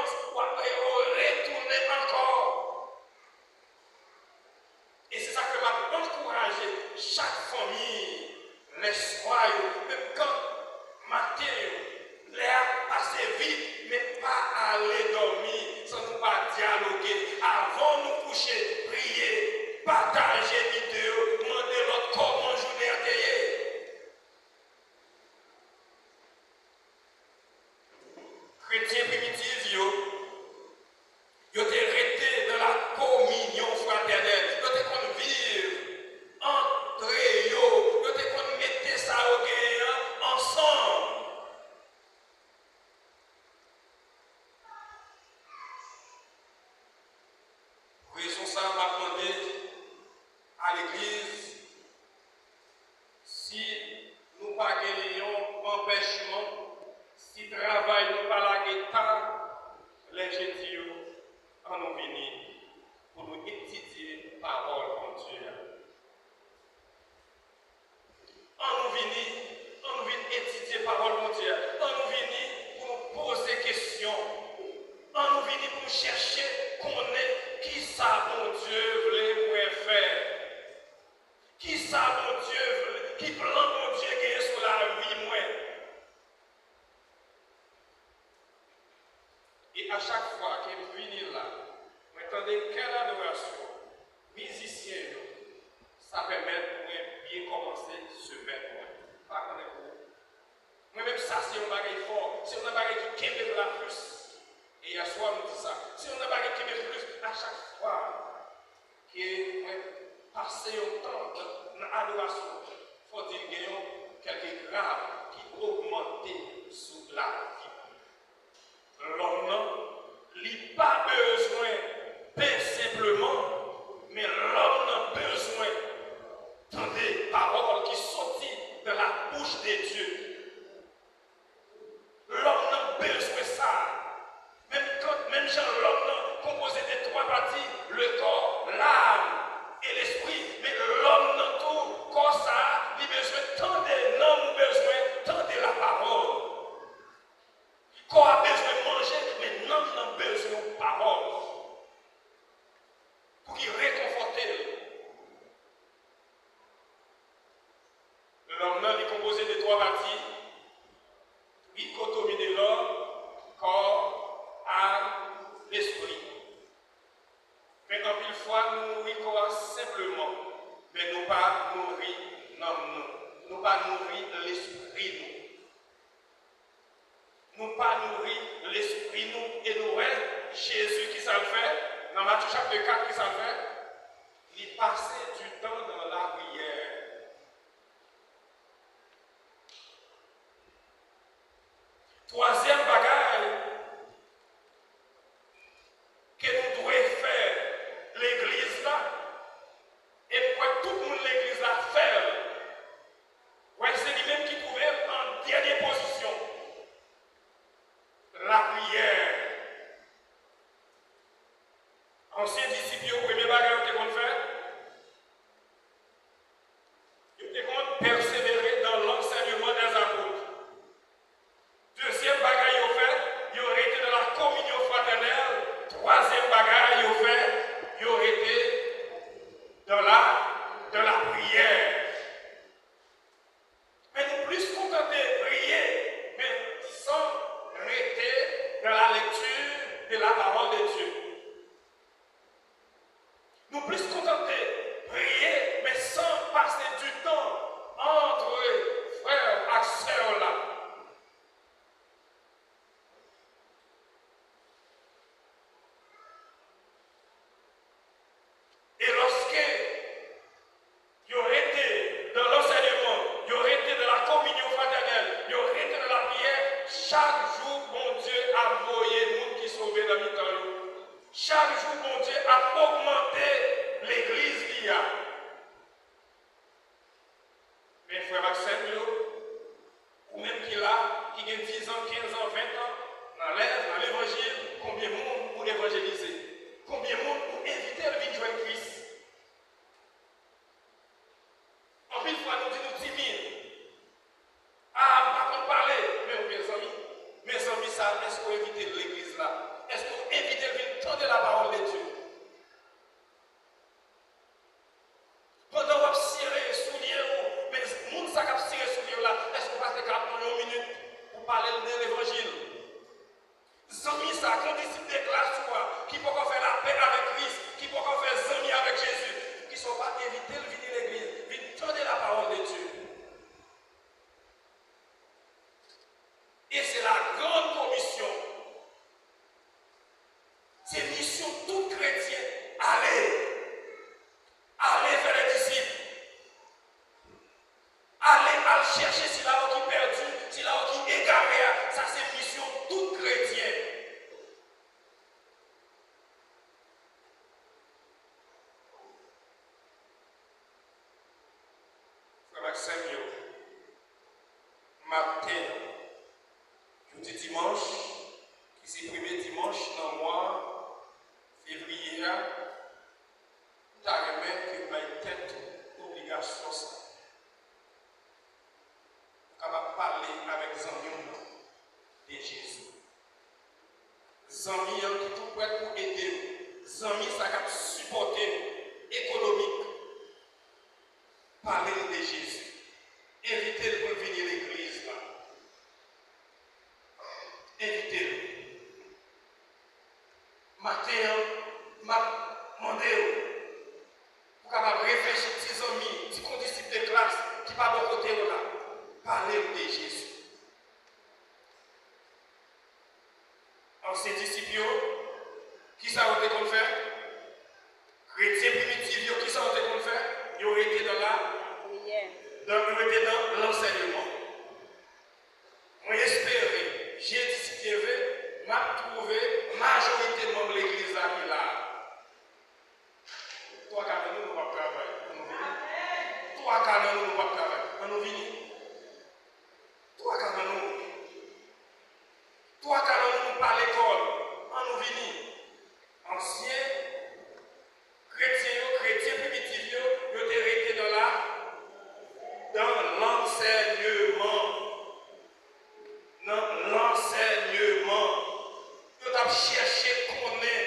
expérience, ou après retourner encore. Et c'est ça que m'a encouragé chaque famille, les soirs, même quand matin, l'air passé vite, mais pas aller dormir, sans nous pas dialoguer. Avant nous coucher, prier, partager vidéo, demander l'autre comment journée a été. Chrétiens primitifs, ils étaient restés dans la communion fraternelle. Ils étaient qu'on vivre entre eux. Ils étaient qu'on mettait ça au gain ensemble. Raison ça m'a demandé à l'église si nous ne pas gagnons empêchement, si travail nous pas la guetta, les jeudis en nous venir pour nous étudier la parole de Dieu. En nous venir étudier la parole de Dieu. En nous venir pour nous poser des questions. En nous venir pour chercher connaître qui ça mon Dieu voulait faire. Qui ça mon Dieu voulait, qui plan mon Dieu qui est sur la vie moi. Et à chaque fois que je viens là, je m'attendais quelle adoration, musicien, ça permet de bien commencer ce matin. Pas connaître vous. Moi-même, ça, c'est un bagage fort. C'est un bagage qui kembe la plus. Et hier soir, nous dit ça. C'est un bagage qui kembe plus. À chaque fois que moi passer un temps dans l'adoration, il faut dire qu'il y a quelques grades qui augmentent sous la vie. L'homme n'a pas besoin de simplement, mais l'homme a besoin d'entendre paroles qui sortent de la bouche de Dieu. L'homme a besoin de ça. Même Jean, l'homme a composé de trois parties, le corps, l'âme et l'esprit. Mais l'homme n'a tout, corps ça, il a besoin d'entendre, l'homme a besoin d'entendre la parole. Corps a besoin de manger, mais l'homme a besoin de parole. Pour qu'il réconforte. L'homme est composé de trois parties. Dichotomie de l'homme, corps, âme, l'esprit. Mais en pile fois, nous nourrit corps simplement, mais nous pas nourrir l'homme, nous pas nourrir l'esprit, nous pas nourrir l'esprit, nous, et nous, Jésus qui ça le fait, dans Matthieu chapitre 4 qui ça le fait, il passait du temps dans la prière. Troisième bagaille que nous devons faire, l'église là, et pourquoi tout le monde l'église là fait, ouais, c'est lui-même qui trouvait en dernière position. La prière. Anciens disciples, au premier bagage qu'on fait, ils ont persévérer dans l'enseignement des apôtres. Deuxième bagaille au fait, ils ont été dans la communion fraternelle. Troisième bagaille au fait, ils ont été dans la prière. Mais nous plus contenter de prier, mais sans rester dans la lecture de la parole de Dieu. Nous plus contenter de prier, mais sans passer du temps entre frères et sœurs là. Et lorsque ils ont été dans l'enseignement, ils ont été dans la communion fraternelle, ils ont été dans la prière, chaque jour, mon Dieu a envoyé les gens qui sont sauvés dans le temps. Chaque jour, mon Dieu a augmenté l'église qu'il y a. Mais frère Maxime, ou même qui là, qui a 10 ans, 15 ans, 20 ans, dans l'évangile, combien de monde pour évangéliser? Combien de monde pour éviter le vide de Christ? En plus, fois, nous disons timides. Ah, on ne va pas parler. Mais mes amis, ça, est-ce qu'on évite l'église là? Est-ce amis qui tout prêt pour aider, amis ça va supporter économique. Parlez de Jésus. Invitez-le pour venir à l'église là. Invitez-le. Matin, m'a demandé pour capable réfléchir petits amis, petits condisciples de classe qui pas bon côté là. Parlez de Jésus. Anciens disciples, qui ça aurait qu'on faire? Chrétiens primitifs, qui ça aurait qu'on faire? Ils auraient été dans l'enseignement. Moi j'espère, j'ai discuté, m'a trouvé majorité de membres de l'église qui là. Toi, quand nous ne pouvons pas travailler, toi, quand nous ne pouvons pas travailler, nous venons. Toi, quand nous. Toi, quand nous pas à l'école, nous venons. Anciens, chrétiens primitifs, ils ont été dans l'enseignement.